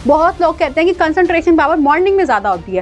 बहुत लोग कहते हैं कि कंसंट्रेशन पावर मॉर्निंग में ज़्यादा होती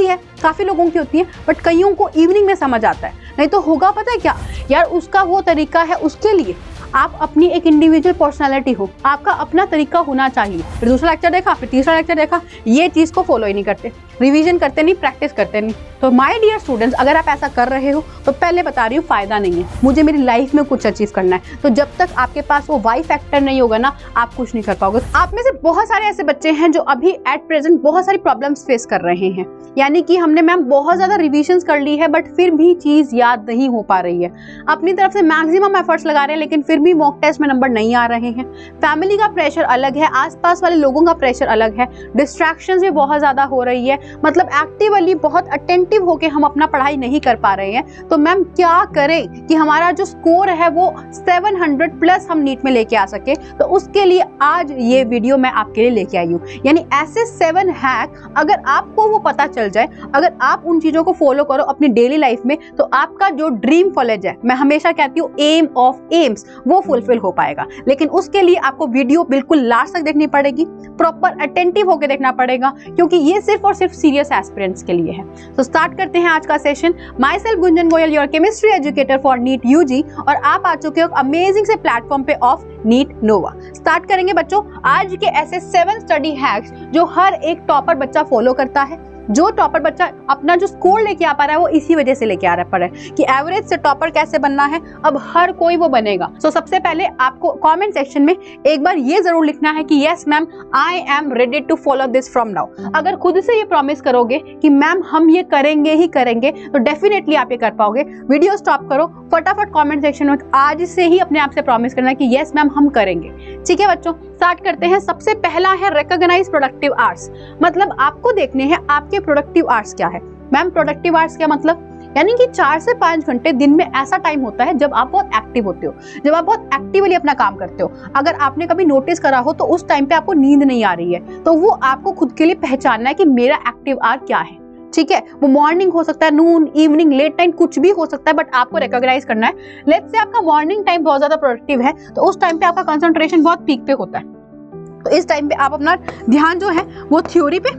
है, काफ़ी लोगों की होती है, बट कईयों को इवनिंग में समझ आता है। नहीं तो होगा पता है क्या यार, उसका वो तरीका है, उसके लिए आप अपनी एक इंडिविजुअल पर्सनालिटी हो, आपका अपना तरीका होना चाहिए। फिर दूसरा लेक्चर देखा, फिर तीसरा लेक्चर देखा, ये चीज़ को फॉलो ही नहीं करते, रिवीजन करते नहीं, प्रैक्टिस करते नहीं। तो माय डियर स्टूडेंट्स, अगर आप ऐसा कर रहे हो तो पहले बता रही हूँ फ़ायदा नहीं है। मुझे मेरी लाइफ में कुछ अचीव करना है, तो जब तक आपके पास वो वाई फैक्टर नहीं होगा ना, आप कुछ नहीं कर पाओगे। आप में से बहुत सारे ऐसे बच्चे हैं जो अभी एट प्रेजेंट बहुत सारी प्रॉब्लम्स फेस कर रहे हैं, यानी कि हमने मैम बहुत ज़्यादा रिविजन्स कर ली है, बट फिर भी चीज़ याद नहीं हो पा रही है। अपनी तरफ से मैक्सिमम एफर्ट्स लगा रहे हैं, लेकिन फिर भी मॉक टेस्ट में नंबर नहीं आ रहे हैं। फैमिली का प्रेशर अलग है, आसपास वाले लोगों का प्रेशर अलग है, डिस्ट्रैक्शंस भी बहुत ज़्यादा हो रही है, मतलब एक्टिवली बहुत अटेंटिव होकर हम अपना पढ़ाई नहीं कर पा रहे हैं। तो मैम क्या करें कि हमारा जो स्कोर है वो 700 प्लस हम नीट में लेके आ सके। तो उसके लिए आज ये वीडियो मैं आपके लिए लेके आई हूँ, यानी ऐसे 7 हैक, अगर आपको वो पता चल जाए, अगर आप उन चीज़ों को फॉलो करो अपनी डेली लाइफ में, तो आपका जो ड्रीम कॉलेज है, मैं हमेशा कहती हूँ एम ऑफ एम्स, वो फुलफिल हो पाएगा। लेकिन उसके लिए आपको वीडियो बिल्कुल लास्ट तक देखनी पड़ेगी, प्रॉपर अटेंटिव होकर देखना पड़ेगा, क्योंकि ये सिर्फ और सिर्फ सीरियस एस्पिरेंट्स के लिए है। तो स्टार्ट करते हैं आज का session. Myself Gunjan Goyal, your chemistry educator for NEET UG, और आप आ चुके हो अमेजिंग से प्लेटफॉर्म पे ऑफ नीट नोवा। स्टार्ट करेंगे बच्चों आज के ऐसे 7 स्टडी हैक्स जो हर एक टॉपर बच्चा फॉलो करता है। जो टॉपर बच्चा अपना जो स्कोर लेके आ पा रहा है वो इसी वजह से लेके आ रहा है कि एवरेज से टॉपर कैसे बनना है, अब हर कोई वो बनेगा। सो सबसे पहले आपको कमेंट सेक्शन में एक बार ये जरूर लिखना है कि yes ma'am, I am ready to follow this from now. अगर खुद से ये प्रॉमिस करोगे कि मैम हम ये करेंगे ही करेंगे, तो डेफिनेटली आप ये कर पाओगे। वीडियो स्टॉप करो, फटाफट कमेंट सेक्शन में आज से ही अपने आप से प्रॉमिस करना कि यस मैम हम करेंगे। ठीक है बच्चों, स्टार्ट करते हैं। सबसे पहला है रिकॉग्नाइज प्रोडक्टिव आवर्स, मतलब आपको देखने हैं आपके प्रोडक्टिव आवर्स क्या है। मैम प्रोडक्टिव आवर्स क्या मतलब, यानी कि 4 से 5 घंटे दिन में ऐसा टाइम होता है जब आप बहुत एक्टिव होते हो, जब आप बहुत एक्टिवली अपना काम करते हो। अगर आपने कभी नोटिस करा हो तो उस टाइम पे आपको नींद नहीं आ रही है, तो वो आपको खुद के लिए पहचानना है कि मेरा एक्टिव आवर क्या है। ठीक है, वो मॉर्निंग हो सकता है, नून, इवनिंग, लेट टाइम, कुछ भी हो सकता है, बट आपको रिकॉग्नाइज करना है। लेट्स से आपका मॉर्निंग टाइम बहुत ज्यादा प्रोडक्टिव है, तो उस टाइम पे आपका कंसंट्रेशन बहुत पीक पे होता है। तो इस टाइम पे आप अपना ध्यान जो है वो थ्योरी पे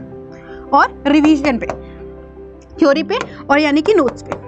और रिवीजन पे, थ्योरी पे और यानी कि नोट्स पे,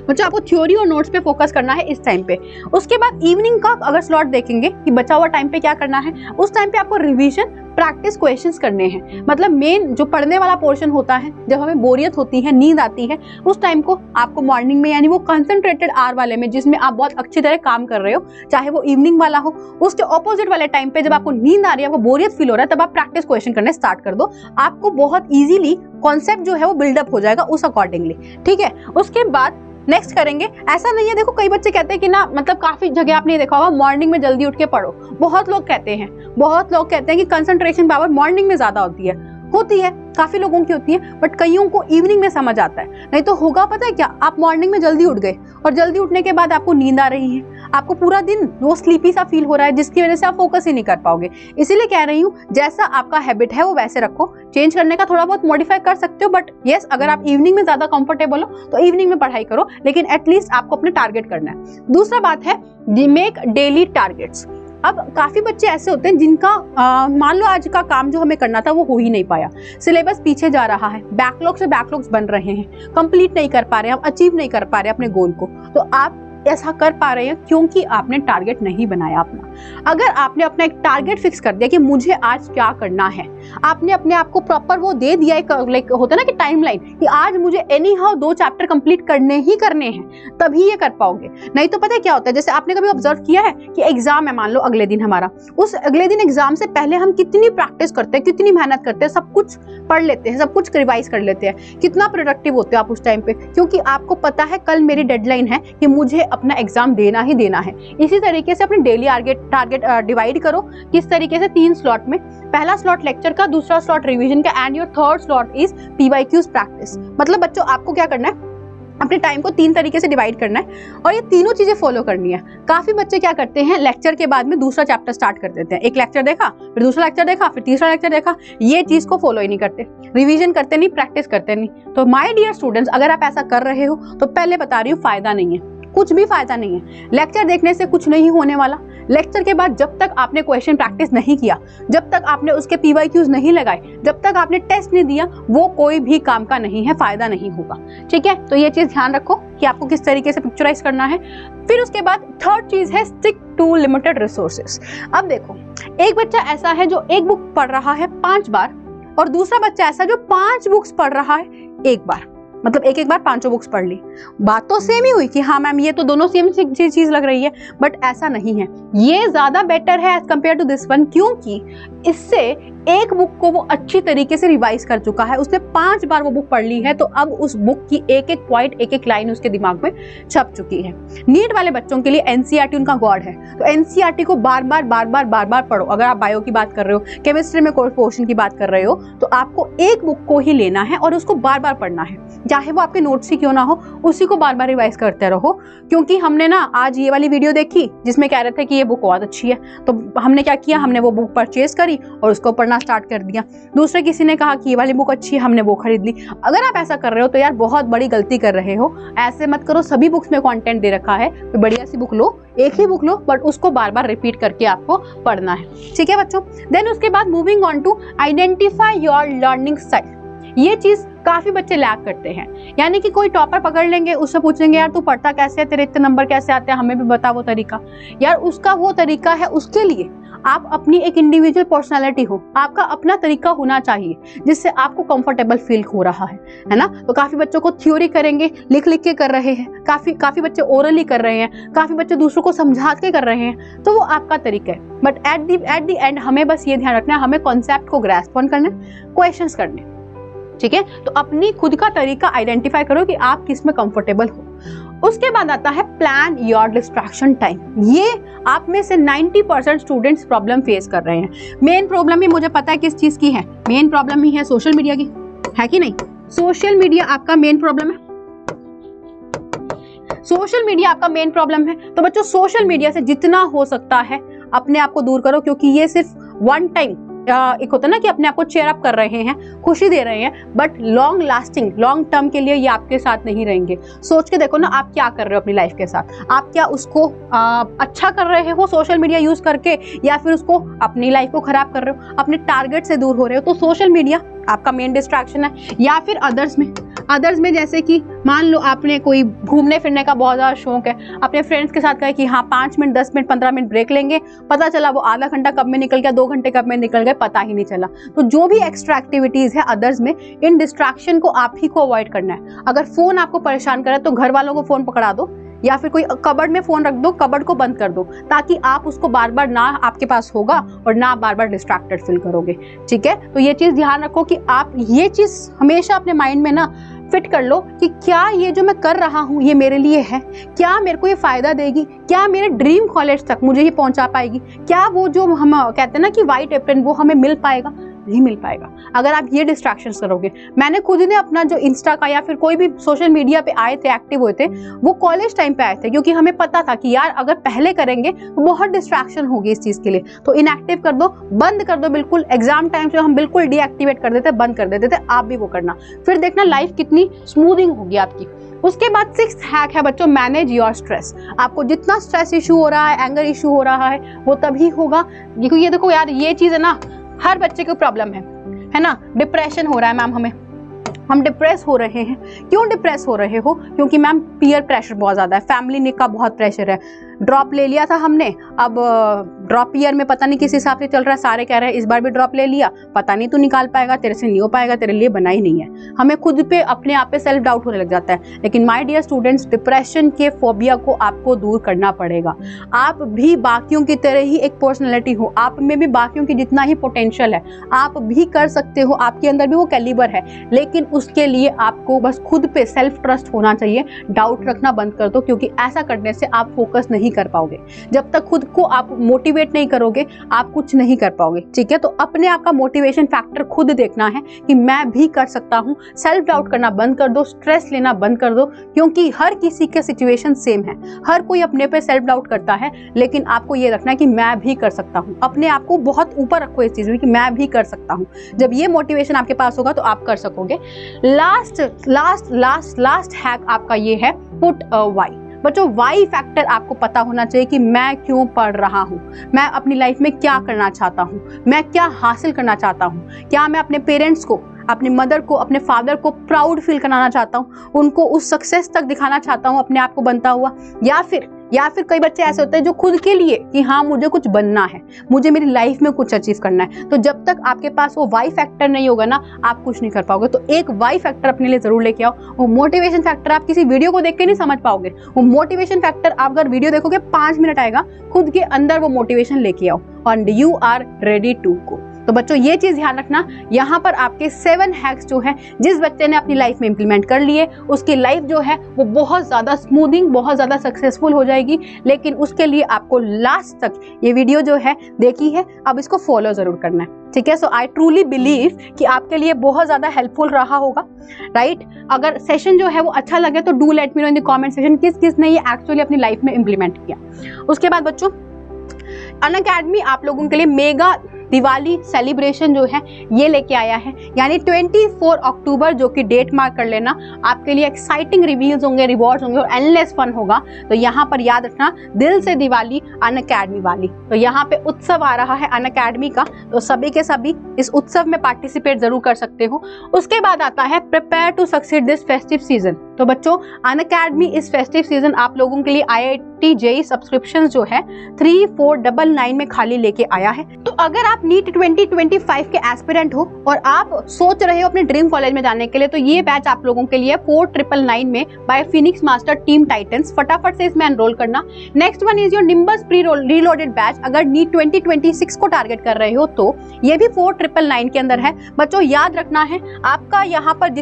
बच्चों आपको थ्योरी और नोट्स पे फोकस करना है इस टाइम पे। उसके बाद इवनिंग का अगर स्लॉट देखेंगे कि बचा हुआ टाइम पे क्या करना है, उस टाइम पे आपको रिवीजन, प्रैक्टिस, क्वेश्चंस करने हैं। मतलब मेन जो पढ़ने वाला पोर्शन होता है, जब हमें बोरियत होती है, नींद आती है, उस टाइम को आपको मॉर्निंग में, यानी वो कंसंट्रेटेड आवर वाले में जिसमें आप बहुत अच्छी तरह काम कर रहे हो, चाहे वो इवनिंग वाला हो, उसके ऑपोजिट वाले टाइम पे जब आपको नींद आ रही है, आपको बोरियत फील हो रहा है, तब आप प्रैक्टिस क्वेश्चन करने स्टार्ट कर दो। आपको बहुत ईजिली कॉन्सेप्ट जो है वो बिल्डअप हो जाएगा उस अकॉर्डिंगली। ठीक है, उसके बाद नेक्स्ट करेंगे। ऐसा नहीं है, देखो कई बच्चे कहते हैं कि ना, मतलब काफी जगह आपने देखा होगा मॉर्निंग में जल्दी उठ के पढ़ो। बहुत लोग कहते हैं कि कंसंट्रेशन पावर मॉर्निंग में ज्यादा होती है, काफी लोगों की होती है, बट कईयों को इवनिंग में समझ आता है। नहीं तो होगा पता है क्या, आप मॉर्निंग में जल्दी उठ गए और जल्दी उठने के बाद आपको नींद आ रही है, आपको पूरा दिन वो स्लीपी सा फील हो रहा है, जिसकी वजह से आप फोकस ही नहीं कर पाओगे। इसीलिए कह रही हूँ, जैसा आपका हैबिट है वो वैसे रखो, चेंज करने का थोड़ा बहुत मॉडिफाई कर सकते हो, बट यस अगर आप इवनिंग में ज्यादा कंफर्टेबल हो तो इवनिंग में पढ़ाई करो, लेकिन एटलीस्ट आपको अपने टारगेट करना है। दूसरा बात है मेक डेली टारगेट्स। अब काफी बच्चे ऐसे होते हैं जिनका मान लो आज का काम जो हमें करना था वो हो ही नहीं पाया, सिलेबस पीछे जा रहा है, बैकलॉग से बैकलॉग्स बन रहे हैं, कंप्लीट नहीं कर पा रहे, हम अचीव नहीं कर पा रहे अपने गोल को। तो आप ऐसा कर पा रहे हैं क्योंकि आपने टारगेट नहीं बनाया अपना। अगर आपने अपना एक टारगेट फिक्स कर दिया कि मुझे आज क्या करना है, आपने अपने आप को प्रॉपर वो दे दिया, एक लाइक होता है ना कि टाइमलाइन, कि आज मुझे एनी हाउ 2 चैप्टर कंप्लीट करने ही करने हैं, तभी ये कर पाओगे। नहीं तो पता है क्या होता है, जैसे आपने कभी ऑब्जर्व किया है कि एग्जाम है, मान लो अगले दिन हमारा, उस अगले दिन एग्जाम से पहले हम कितनी प्रैक्टिस करते हैं, कितनी मेहनत करते हैं, सब कुछ पढ़ लेते हैं, सब कुछ रिवाइज कर लेते हैं, कितना प्रोडक्टिव होते हो आप उस टाइम पे, क्योंकि आपको पता है कल मेरी डेडलाइन है कि मुझे अपना एग्जाम देना ही देना है। इसी तरीके से अपने डेली टारगेट डिवाइड करो, किस तरीके से 3 स्लॉट में, पहला स्लॉट लेक्चर का, दूसरा स्लॉट रिवीजन का, and your third slot is PYQs practice. मतलब बच्चों आपको क्या करना है, अपने टाइम को 3 तरीके से डिवाइड करना है और ये तीनों चीजें फॉलो करनी है। काफी बच्चे क्या करते हैं, लेक्चर के बाद में दूसरा चैप्टर स्टार्ट कर देते हैं, एक लेक्चर देखा, फिर दूसरा लेक्चर देखा, फिर तीसरा लेक्चर देखा, ये चीज को फॉलो ही नहीं करते, रिवीजन करते नहीं, प्रैक्टिस करते नहीं। तो माय डियर स्टूडेंट्स, अगर आप ऐसा कर रहे हो तो पहले बता रही हूँ फायदा नहीं है, कुछ भी फायदा नहीं है। लेक्चर देखने से कुछ नहीं होने वाला, लेक्चर के बाद जब तक आपने क्वेश्चन प्रैक्टिस नहीं किया, जब तक आपने उसके PYQs नहीं लगाए, जब तक आपने टेस्ट नहीं दिया, वो कोई भी काम का नहीं है, फायदा नहीं होगा। ठीक है, तो ये चीज ध्यान रखो कि आपको किस तरीके से पिक्चराइज करना है। फिर उसके बाद थर्ड चीज है स्टिक टू लिमिटेड रिसोर्सेस। अब देखो, एक बच्चा ऐसा है जो एक बुक पढ़ रहा है 5 बार, और दूसरा बच्चा ऐसा जो 5 बुक्स पढ़ रहा है एक बार, मतलब एक बार 5 बुक्स पढ़ ली। बात तो सेम ही हुई कि हाँ मैम ये तो दोनों सेम चीज लग रही है, बट ऐसा नहीं है। ये ज्यादा बेटर है as compare to this one, क्योंकि इससे एक बुक को वो अच्छी तरीके से रिवाइज कर चुका है, उसने 5 बार वो बुक पढ़ ली है, तो अब उस बुक की एक एक पॉइंट, एक एक लाइन उसके दिमाग में छप चुकी है। नीट वाले बच्चों के लिए एनसीईआरटी उनका गॉड है, तो एनसीईआरटी को बार बार पढ़ो। अगर आप बायो की बात कर रहे हो, केमिस्ट्री में कोई पोर्शन की बात कर रहे हो, तो आपको एक बुक को ही लेना है और उसको बार बार पढ़ना है, चाहे वो आपके नोट्स ही क्यों ना हो, उसी को बार बार रिवाइज करते रहो। क्योंकि हमने ना आज ये वाली वीडियो देखी जिसमें कह रहे थे कि ये बुक बहुत अच्छी है, तो हमने क्या किया, हमने वो बुक परचेज करी और उसको पढ़ना स्टार्ट कर दिया। दूसरे किसी ने कहा कि ये वाली बुक अच्छी है, हमने वो खरीद ली। अगर आप ऐसा कर रहे हो तो यार बहुत बड़ी गलती कर रहे हो। ऐसे मत करो, सभी बुक्स में कंटेंट दे रखा है, तो बढ़िया सी बुक लो, एक ही बुक लो, बट उसको बार बार रिपीट करके आपको पढ़ना है। ठीक है बच्चों, देन उसके बाद moving on to identify your learning style. ये चीज काफी बच्चे लैग करते हैं, यानी कि कोई टॉपर पकड़ लेंगे, उससे पूछेंगे यार तू पढ़ता कैसे है, तेरे इतने नंबर कैसे आते हैं, हमें भी बता वो तरीका। यार उसका वो तरीका है, उसके लिए आप अपनी एक इंडिविजुअल पर्सनालिटी हो, आपका अपना तरीका होना चाहिए जिससे आपको कंफर्टेबल फील हो रहा है ना। तो काफी बच्चों को थ्योरी करेंगे, लिख लिख के कर रहे हैं, काफी बच्चे ओरली कर रहे हैं, काफी बच्चे दूसरों को समझा के कर रहे हैं, तो वो आपका तरीका है। बट एट द एंड हमें बस ये ध्यान रखना है, हमें कॉन्सेप्ट को ग्रैस्प करना, क्वेश्चंस करने। ठीक है, तो अपनी खुद का तरीका आइडेंटिफाई करो कि आप किस में कंफर्टेबल हो। उसके बाद आता है प्लान योर डिस्ट्रैक्शन टाइम। ये आप में से 90% स्टूडेंट्स प्रॉब्लम फेस कर रहे हैं। मेन प्रॉब्लम ही मुझे पता है किस चीज की है, मेन प्रॉब्लम ही है सोशल मीडिया की, है कि नहीं? सोशल मीडिया आपका मेन प्रॉब्लम है, सोशल मीडिया आपका मेन प्रॉब्लम है। तो बच्चों सोशल मीडिया से जितना हो सकता है अपने आप को दूर करो, क्योंकि ये सिर्फ वन टाइम एक होता है ना कि अपने आप को चेयर अप कर रहे हैं, खुशी दे रहे हैं, but long lasting, long term के लिए ये आपके साथ नहीं रहेंगे। सोच के देखो ना, आप क्या कर रहे हो अपनी लाइफ के साथ, आप क्या उसको अच्छा कर रहे हो सोशल मीडिया यूज करके, या फिर उसको अपनी लाइफ को खराब कर रहे हो, अपने टारगेट से दूर हो रहे हो। तो सोशल मीडिया आपका मेन डिस्ट्रैक्शन है। या फिर अदर्स में जैसे कि मान लो आपने कोई घूमने फिरने का बहुत ज़्यादा शौक है, अपने फ्रेंड्स के साथ कहे कि हाँ 5 मिनट 10 मिनट 15 मिनट ब्रेक लेंगे, पता चला वो आधा घंटा कब में निकल गया, 2 घंटे कब में निकल गए, पता ही नहीं चला। तो जो भी एक्स्ट्रा एक्टिविटीज़ है अदर्स में, इन डिस्ट्रैक्शन को आप ही को अवॉइड करना है। अगर फ़ोन आपको परेशान करे तो घर वालों को फ़ोन पकड़ा दो, या फिर कोई कबर्ड में फोन रख दो, कबर्ड को बंद कर दो, ताकि आप उसको बार बार ना आपके पास होगा और ना बार बार डिस्ट्रैक्टेड फील करोगे। ठीक है, तो ये चीज ध्यान रखो कि आप ये चीज हमेशा अपने माइंड में ना फिट कर लो कि क्या ये जो मैं कर रहा हूँ ये मेरे लिए है, क्या मेरे को ये फायदा देगी, क्या मेरे ड्रीम कॉलेज तक मुझे ये पहुंचा पाएगी, क्या वो जो हम कहते हैं ना कि व्हाइट एप्रन वो हमें मिल पाएगा, नहीं मिल पाएगा अगर आप ये डिस्ट्रैक्शंस करोगे। मैंने खुद ने अपना जो इंस्टा का या फिर कोई भी सोशल मीडिया पे आए थे, एक्टिव हुए थे, वो कॉलेज टाइम पे आए थे, क्योंकि हमें पता था कि यार अगर पहले करेंगे तो बहुत डिस्ट्रैक्शन होगी इस चीज के लिए। तो इनएक्टिव कर दो, बंद कर दो बिल्कुल। एग्जाम टाइम से हम बिल्कुल डीएक्टिवेट कर देते, बंद कर देते थे, आप भी वो करना, फिर देखना लाइफ कितनी स्मूथिंग होगी आपकी। उसके बाद 6th हैक है बच्चों, मैनेज योर स्ट्रेस। आपको जितना स्ट्रेस इशू हो रहा है, एंगर इशू हो रहा है, वो तभी होगा, क्योंकि ये देखो यार ये चीज है ना, हर बच्चे को प्रॉब्लम है ना। डिप्रेशन हो रहा है मैम, हम डिप्रेस हो रहे हैं। क्यों डिप्रेस हो रहे हो? क्योंकि मैम पीयर प्रेशर बहुत ज़्यादा है, फैमिली का बहुत प्रेशर है। ड्रॉप ले लिया था हमने, अब ड्रॉप ईयर में पता नहीं किस हिसाब से चल रहा है, सारे कह रहे हैं इस बार भी ड्रॉप ले लिया, पता नहीं तू निकाल पाएगा, तेरे से नहीं हो पाएगा, तेरे लिए बना ही नहीं है। हमें खुद पे अपने आप पे सेल्फ डाउट होने लग जाता है। लेकिन माय डियर स्टूडेंट्स, डिप्रेशन के फोबिया को आपको दूर करना पड़ेगा। आप भी बाकियों की तरह ही एक पर्सनैलिटी हो, आप में भी बाकियों की जितना ही पोटेंशियल है, आप भी कर सकते हो, आपके अंदर भी वो कैलिबर है। लेकिन उसके लिए आपको बस खुद पे सेल्फ ट्रस्ट होना चाहिए। डाउट रखना बंद कर दो, क्योंकि ऐसा करने से आप फोकस नहीं कर पाओगे। जब तक खुद को आप मोटिवेट नहीं करोगे आप कुछ नहीं कर पाओगे। ठीक है, तो अपने आप का मोटिवेशन फैक्टर खुद देखना है कि मैं भी कर सकता हूँ। सेल्फ डाउट करना बंद कर दो, स्ट्रेस लेना बंद कर दो, क्योंकि हर किसी के सिचुएशन सेम है, हर कोई अपने पे सेल्फ डाउट करता है। लेकिन आपको ये रखना है कि मैं भी कर सकता हूँ। अपने आप को बहुत ऊपर रखो इस चीज में कि मैं भी कर सकता हूँ। जब ये मोटिवेशन आपके पास होगा तो आप कर सकोगे। लास्ट हैक आपका ये है, पुट अ वाई। बच्चों वाई फैक्टर आपको पता होना चाहिए कि मैं क्यों पढ़ रहा हूँ, मैं अपनी लाइफ में क्या करना चाहता हूँ, मैं क्या हासिल करना चाहता हूँ, क्या मैं अपने पेरेंट्स को, अपने मदर को, अपने फादर को प्राउड फील कराना चाहता हूँ, उनको उस सक्सेस तक दिखाना चाहता हूँ अपने आप को बनता हुआ, या फिर कई बच्चे ऐसे होते हैं जो खुद के लिए कि हाँ मुझे कुछ बनना है, मुझे मेरी लाइफ में कुछ अचीव करना है। तो जब तक आपके पास वो वाई फैक्टर नहीं होगा ना, आप कुछ नहीं कर पाओगे। तो एक वाई फैक्टर अपने लिए जरूर लेके आओ। वो मोटिवेशन फैक्टर आप किसी वीडियो को देख के नहीं समझ पाओगे। वो मोटिवेशन फैक्टर आप अगर वीडियो देखोगे 5 मिनट आएगा, खुद के अंदर वो मोटिवेशन लेके आओ and you are ready to go. तो बच्चों ये चीज ध्यान रखना, यहाँ पर आपके 7 हैक्स जो है जिस बच्चे ने अपनी लाइफ में इंप्लीमेंट कर लिए उसकी लाइफ जो है वो बहुत ज्यादा स्मूथिंग, बहुत ज्यादा सक्सेसफुल हो जाएगी। लेकिन उसके लिए आपको लास्ट तक ये वीडियो जो है देखी है, अब इसको फॉलो जरूर करना है, ठीक है। सो आई ट्रूली बिलीव कि आपके लिए बहुत ज्यादा हेल्पफुल रहा होगा, राइट। अगर सेशन जो है वो अच्छा लगे तो do let me know in the comment section किस किस ने ये एक्चुअली अपनी लाइफ में इंप्लीमेंट किया। उसके बाद बच्चों अनअकैडमी आप लोगों के लिए मेगा दिवाली सेलिब्रेशन जो है ये लेके आया है, यानी 24 अक्टूबर जो कि डेट मार्क कर लेना, आपके लिए एक्साइटिंग रिवील्स होंगे, रिवॉर्ड्स होंगे और एंडलेस फन होगा। तो यहाँ पर याद रखना, दिल से दिवाली अनअकैडमी वाली। तो यहाँ पे उत्सव आ रहा है अनअकैडमी का, तो सभी के सभी इस उत्सव में पार्टिसिपेट जरूर कर सकते हो। उसके बाद आता है prepare to succeed this festive season. तो बच्चों अनअकैडमी इस फेस्टिव सीजन आप लोगों के लिए IIT JEE सब्सक्रिप्शन जो है 3499 में खाली लेके आया है। तो अगर आप नीट 2025 के एस्पिरेंट हो और आप सोच रहे हो अपने ड्रीम कॉलेज में जाने के लिए, तो ये बैच आप लोगों के लिए 4999 में buy Phoenix Master Team Titans. फटाफट से इसमें एनरोल करना। Next one is your Nimbus pre reloaded batch. अगर नीट 2026 को टारगेट कर रहे हो तो ये भी 4999 के अंदर है। बच्चों याद रखना है, आपका यहाँ पर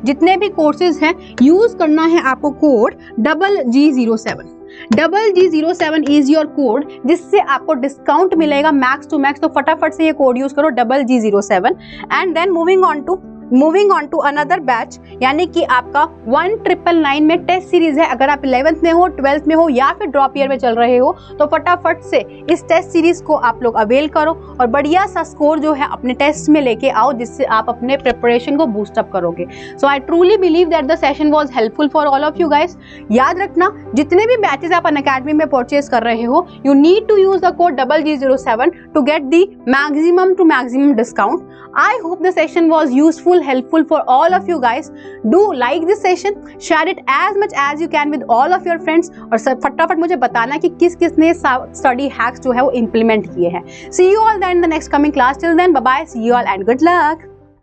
जितने भी कोर्सेज हैं यूज करना है आपको code GG07। GG07 is your code जिससे आपको डिस्काउंट मिलेगा मैक्स टू मैक्स। तो फटाफट से ये कोड यूज करो GG07। And then moving on to another batch, यानी कि आपका 1999 में टेस्ट सीरीज है। अगर आप 11th में हो, 12th में हो या फिर ड्रॉप ईयर में चल रहे हो तो फटाफट से इस टेस्ट सीरीज को आप लोग अवेल करो और बढ़िया सा स्कोर जो है अपने टेस्ट में लेके आओ, जिससे आप अपने प्रिपरेशन को बूस्ट अप करोगे। So I truly believe that the session was helpful for all of you guys. याद रखना, जितने भी बैचेस आप अनअकैडमी में परचेज कर रहे हो, you need to use the code GG07 to get the maximum discount. I hope the session was useful, helpful for all of you guys. Do like this session, share it as much as you can with all of your friends और फटाफट मुझे बताना कि किस किस ने study hacks जो है वो इम्प्लीमेंट किए हैं। See you all then in the next coming class. Till then, bye bye, see you all and good luck.